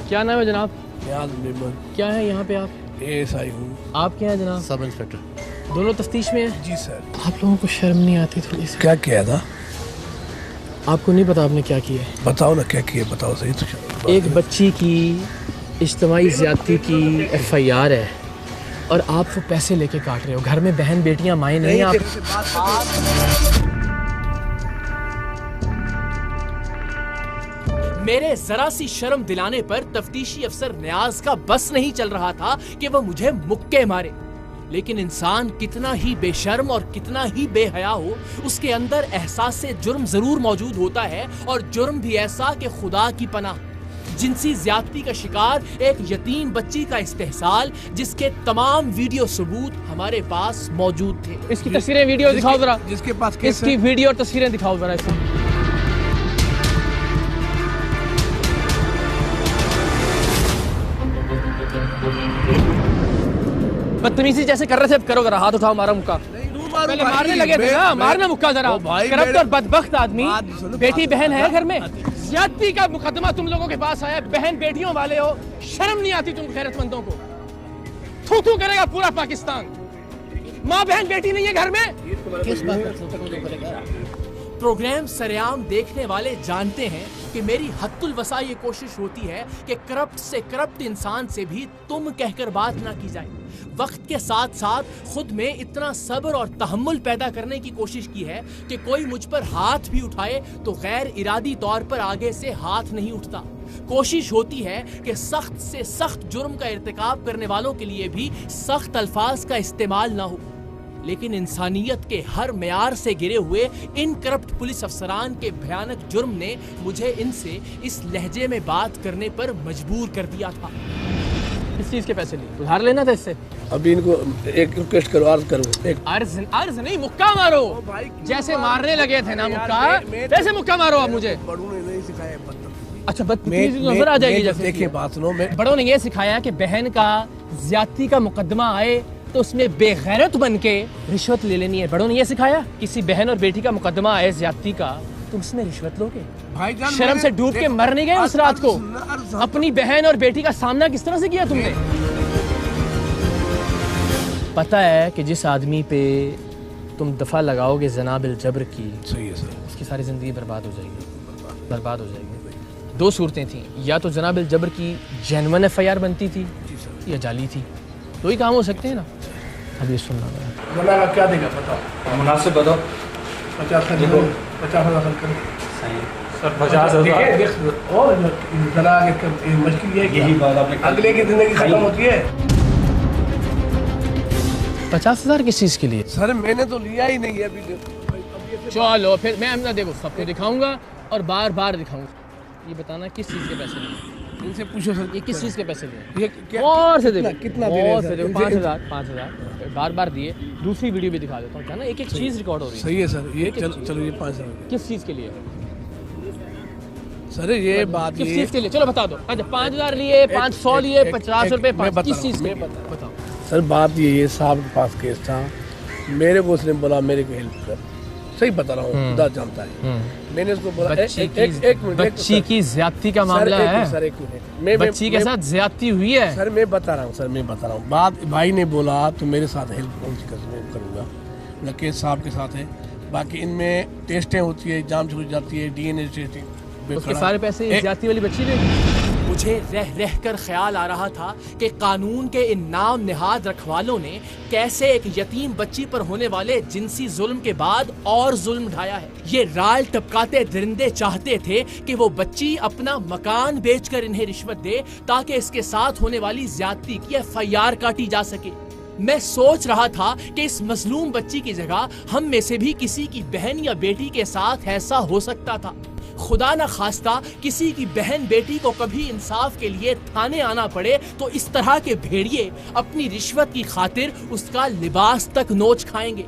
क्या नाम है जनाब? क्या है यहाँ पे आप? ASI हूँ। आप क्या है जनाब? Sub inspector. दोनों तफ्तीश में हैं? जी सर। आप लोगों को शर्म नहीं आती थोड़ी सी? क्या किया था? आपको नहीं पता आपने क्या किया? बताओ ना क्या किया, बताओ सही तो। एक बच्ची की इज्तिमाई ज़्यादती की FIR है और आप वो पैसे लेके काट रहे हो। घर में बहन बेटियां माएँ नहीं आप। मेरे जरा सी शर्म दिलाने पर तफ्तीशी अफसर न्याज का बस नहीं चल रहा था कि वह मुझे मुक्के मारे। लेकिन इंसान कितना ही बेशर्म और कितना ही बेहया हो, उसके अंदर एहसास से जुर्म जरूर मौजूद होता है, और जुर्म भी ऐसा कि खुदा की पनाह। जिनसी ज्यादती का शिकार एक यतीम बच्ची का इस्तेहसाल, जिसके तमाम वीडियो सबूत हमारे पास मौजूद थे। इसकी तस्वीरें वीडियो दिखाओ जरा। जिसके पास इसकी वीडियो और तस्वीरें दिखाओ जरा। इसमें बदतमीजी जैसे कर रहे थे, अब करो जरा। हाथ उठाओ, मारा मुक्का। पहले मारने लगे थे ना, मारना मुक्का जरा। करप्ट और बदबख्त आदमी, बेटी बहन है घर में, ज्यादती का मुकदमा तुम लोगों के पास आया। बहन बेटियों वाले हो, शर्म नहीं आती तुम गैरतमंदों को? थू थू करेगा पूरा पाकिस्तान। माँ बहन बेटी नहीं है घर में? किस बात पर? प्रोग्राम सरेआम देखने वाले जानते हैं कि मेरी हद्दुल वसा ये कोशिश होती है कि करप्ट से करप्ट इंसान से भी तुम कहकर बात ना की जाए। वक्त के साथ साथ खुद में इतना सब्र और तहम्मुल पैदा करने की कोशिश की है कि कोई मुझ पर हाथ भी उठाए तो गैर इरादी तौर पर आगे से हाथ नहीं उठता। कोशिश होती है कि सख्त से सख्त जुर्म का इर्तिकाब करने वालों के लिए भी सख्त अल्फाज का इस्तेमाल ना हो। लेकिन इंसानियत के हर मेयार से गिरे हुए इन करप्ट पुलिस अफसरान के भयानक जुर्म ने मुझे इनसे इस लहजे में बात करने पर मजबूर कर दिया था। किस चीज के पैसे लिए? उधार लेना था इससे? अभी इनको एक रिक्वेस्ट करो, अर्ज करो। एक अर्ज नहीं, मुक्का मारो। जैसे मारने लगे थे ना मुक्का, वैसे मुक्का मारो आप मुझे। बड़ों ने नहीं सिखाया अच्छा, बदतमीजी तो नजर आ जाएगी। जैसे देखिए बात सुनो, बड़ों ने ये सिखाया कि बहन का ज्यादती का मुकदमा आए तो उसमें बेगैरत बन के रिश्वत ले लेनी है। बड़ों ने ये सिखाया किसी बहन और बेटी का मुकदमा आए ज्यादती का, तुम उसमें रिश्वत लोगे? शर्म से डूब के मर नहीं गए उस रात को? अपनी बहन और बेटी का सामना किस तरह से किया तुमने? पता है कि जिस आदमी पे तुम दफा लगाओगे जना बिल जबर की, सही है सर, उसकी सारी जिंदगी बर्बाद हो जाएगी। बर्बाद हो जाएगी। दो सूरतें थी, या तो जना बिल जबर की जेन्युइन FIR बनती थी या जाली थी। दो ही काम हो सकते हैं ना। अब ये सुनना जना का क्या देगा बताओ? मुनासिब बताओ। 50,000 सही सर, 50,000 और जना मुश्किल है। यही बात आपने अगले की जिंदगी खत्म होती है। 50,000 किस चीज के लिए? सर मैंने तो लिया ही नहीं है अभी। चलो फिर मैं अपना देखो सबको दिखाऊंगा और बार बार दिखाऊंगा। ये बताना किस चीज के पैसे लिए? इनसे पूछो सर, ये किस चीज के पैसे लिए? ये क्या, और से देखो कितना और से देखो। 5,000 बार बार दिए। दूसरी वीडियो भी दिखा देता हूँ, क्या ना, एक एक चीज रिकॉर्ड हो रही है। सही है सर, ये चलो ये 5,000 किस चीज के लिए? सर ये बात किस चीज के लिए? चलो बता दो। अच्छा, 5,000 लिए, 500 लिए, 50 रुपए, किस चीज के? बताओ सर। बात ये है, साहब के पास केस था, मेरे को उसने बोला मेरे को हेल्प कर। सही बता रहा हूँ, खुदा जानता है। मैंने उसको बोला एक मिनट, बच्ची की ज्यादती का मामला है सर। एक मिनट, बच्ची के साथ ज्यादती हुई है सर। मैं बता रहा हूँ सर, मैं बता रहा हूँ। बात भाई ने बोला तो मेरे साथ हेल्प कौन सी करूँगा, मेरा केस साहब के साथ है। बाकी इनमें टेस्टें होती है, जांच हो जाती है, DNA टेस्टिंग, उसके सारे पैसे ज्यादती वाली बच्ची ने। मुझे रह रह कर ख्याल आ रहा था कि कानून के इन नाम निहाद रखवालों ने कैसे एक यतीम बच्ची पर होने वाले जिनसी जुल्म के बाद और जुल्म ढाया है। ये राल टपकाते दरिंदे चाहते थे कि वो बच्ची अपना मकान बेचकर इन्हें रिश्वत दे ताकि इसके साथ होने वाली ज्यादती की FIR काटी जा सके। मैं सोच रहा था कि इस मजलूम बच्ची की जगह हम में से भी किसी की बहन या बेटी के साथ ऐसा हो सकता था। खुदा न खास्ता किसी की बहन बेटी को कभी इंसाफ के लिए थाने आना पड़े तो इस तरह के भेड़िए अपनी रिश्वत की खातिर उसका लिबास तक नोच खाएंगे।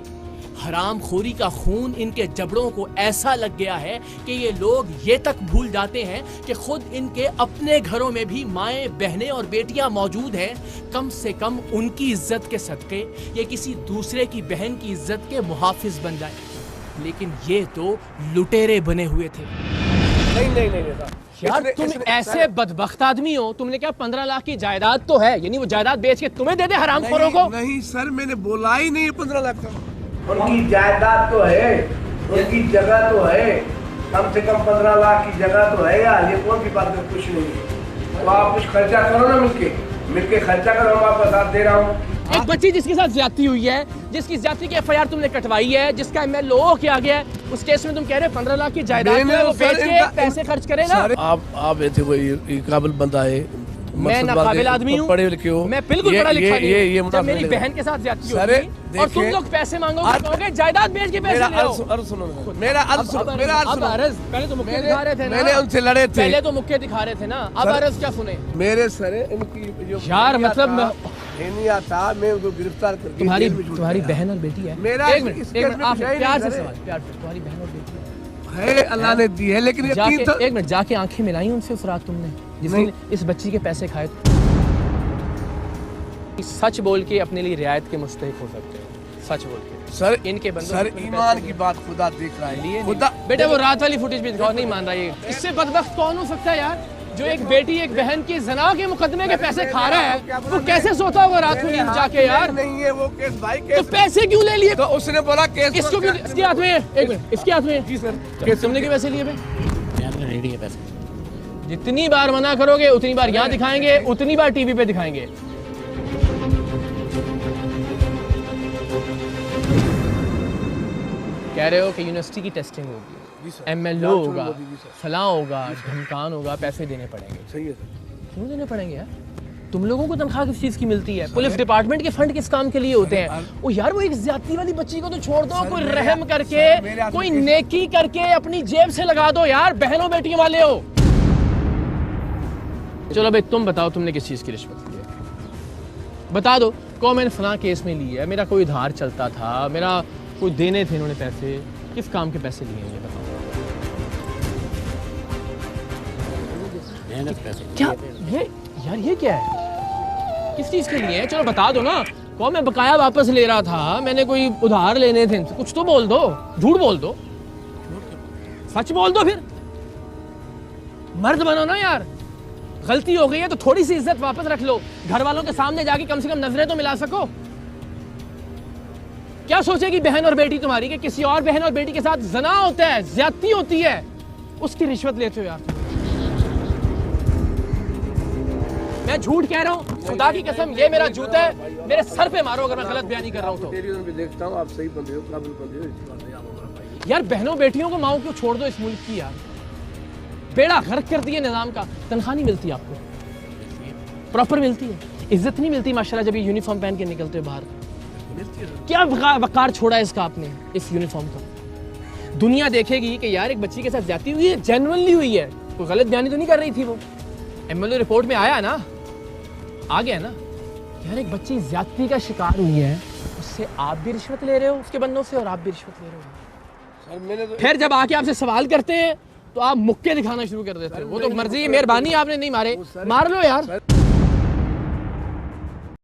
हरामखोरी का खून इनके जबड़ों को ऐसा लग गया है कि ये लोग ये तक भूल जाते हैं कि खुद इनके अपने घरों में भी माएँ, बहनें और बेटियां मौजूद हैं। कम से कम उनकी इज्जत के सदके ये किसी दूसरे की बहन की इज्जत के मुहाफिज बन जाए। लेकिन ये तो लुटेरे बने हुए थे। नहीं नहीं नहीं साहब, यार तुम ऐसे बदबख्त आदमी हो, तुमने क्या 15 लाख की जायदाद तो है, यानी वो जायदाद बेच के तुम्हें दे दे हरामखोरों को? नहीं सर, मैंने बोला ही नहीं 15 लाख का। उनकी जायदाद तो है, उनकी जगह तो है, कम से कम 15 लाख की जगह तो है यार, ये कौन सी बात है? कुछ नहीं है। तो आप कुछ खर्चा करो ना, मिलके खर्चा करो, हम आपका साथ दे रहा हूँ। एक बच्ची जिसके साथ ज्यादती हुई है, जिसकी ज्यादती की एफआईआर तुमने कटवाई है, जिसका एमएलओ किया गया है, उस केस में तुम कह रहे हो 15 लाख की जायदाद है, वो बेच के पैसे खर्च करे ना? आप ऐसे कोई काबिल बंदा है, मैं नाकाबिल आदमी हूँ, पढ़े लिखे हो, मैं बिल्कुल पढ़ा लिखा नहीं हूँ। ये जब मेरी बहन के साथ ज्यादती होगी और तुम लोग पैसे मांगोगे, कहोगे जायदाद बेच के पैसे ले लो। मेरा अर्ज सुनो। पहले तो मुक्के दिखा रहे थे ना, मैंने उनसे लड़े थे, पहले तो मुक्के दिखा रहे थे ना, अब अर्ज क्या सुने? मेरे सर इनकी जो यार मतलब नहीं आता, मैं उनको गिरफ्तार कर तुम्हारी बहन और बेटी है। मेरा एक मिनट आप प्यार से सवाल, प्यार से, तुम्हारी बहन और बेटी है, अल्लाह ने दी है, लेकिन एक मिनट जाके आंखें मिलाई उनसे उस रात तुमने, जिसने इस बच्ची के पैसे खाए? सच बोल के अपने लिए रियायत के मुस्तहिक हो सकते हो, सच बोल के। सर इनके बंदों सर ईमान की बात खुदा देख रहा है, खुदा। बेटे वो रात वाली फुटेज भी दिखाओ, नहीं मान रहा ये। इससे बदबख्त कौन हो सकता है यार, जो एक बेटी एक बहन की जना के मुकदमे के पैसे खा रहा है, वो कैसे सोता होगा रात को नींद जाके यार? नहीं है वो केस भाई, तो पैसे क्यों ले लिए? तो उसने बोला केस इसको क्यों, इसके हाथ में है? एक मिनट, इसके हाथ में है? जी सर। केस तुमने क्यों पैसे लिए बे? रेडी है पैसे। जितनी बार मना करोगे उतनी बार यहाँ दिखाएंगे, उतनी बार टीवी पे दिखाएंगे। कह रहे हो कि यूनिवर्सिटी की टेस्टिंग होगी, एमएलओ होगा, फलां होगा, ढमकान होगा, पैसे देने पड़ेंगे। सही है सर। क्यों देने पड़ेंगे यार? तुम लोगों को तनख्वाह किस चीज़ की मिलती है? पुलिस डिपार्टमेंट के फंड किस काम के लिए होते हैं? वो यार वो एक ज्यादती वाली बच्ची को तो छोड़ दो, कोई रहम करके, कोई नेकी करके अपनी जेब से लगा दो यार, बहनों बेटियों वाले हो। चलो भाई तुम बताओ, तुमने किस चीज़ की रिश्वत ली है? बता दो, को मैंने फलां केस में ली है, मेरा कोई उधार चलता था, मेरा कोई देने थे इन्होंने पैसे, किस काम के पैसे लिए ये बताओ। क्या ये यार, ये क्या है? किस चीज़ के लिए है? चलो बता दो ना। को मैं बकाया वापस ले रहा था, मैंने कोई उधार लेने थे, कुछ तो बोल दो, झूठ बोल दो, सच बोल दो, फिर मर्द बनो ना यार। गलती हो गई है तो थोड़ी सी इज्जत वापस रख लो, घर वालों के सामने जाके कम से कम नजरें तो मिला सको। क्या सोचेगी बहन और बेटी तुम्हारी कि किसी और बहन और बेटी के साथ जना होता है, ज्यादती होती है, उसकी रिश्वत लेते हो यार? मैं झूठ कह रहा हूँ, खुदा की कसम, ये मेरा जूता है, मेरे सर पे मारो अगर मैं गलत बयानी कर रहा हूँ तो। देखता हूँ आप सही बंदे हो, काबिल बंदे हो। यार बहनों बेटियों को माओ क्यों छोड़ दो इस मुल्क की यार, बेड़ा गर्क कर दिए निजाम का। तनख्वाह नहीं मिलती आपको, प्रॉपर मिलती है, इज्जत नहीं मिलती माशाल्लाह जब ये यूनिफॉर्म पहन के निकलते हो बाहर। क्या वकार छोड़ा है इसका आपने, इस यूनिफॉर्म का? दुनिया देखेगी कि यार एक बच्ची के साथ ज्यादती हुई है, जेन्युइनली हुई है, कोई गलत बयानी तो नहीं कर रही थी वो। एमएलए रिपोर्ट में आया ना, आ गया ना यार, एक बच्ची ज्यादती का शिकार हुई है, उससे आप भी रिश्वत ले रहे हो उसके बंदों से, और आप भी रिश्वत ले रहे हो। सर मैंने तो फिर जब आके आपसे सवाल करते हैं तो आप मुक्के दिखाना शुरू कर देते हो। वो तो मर्जी, मेहरबानी, आपने नहीं मारे, मार लो यार।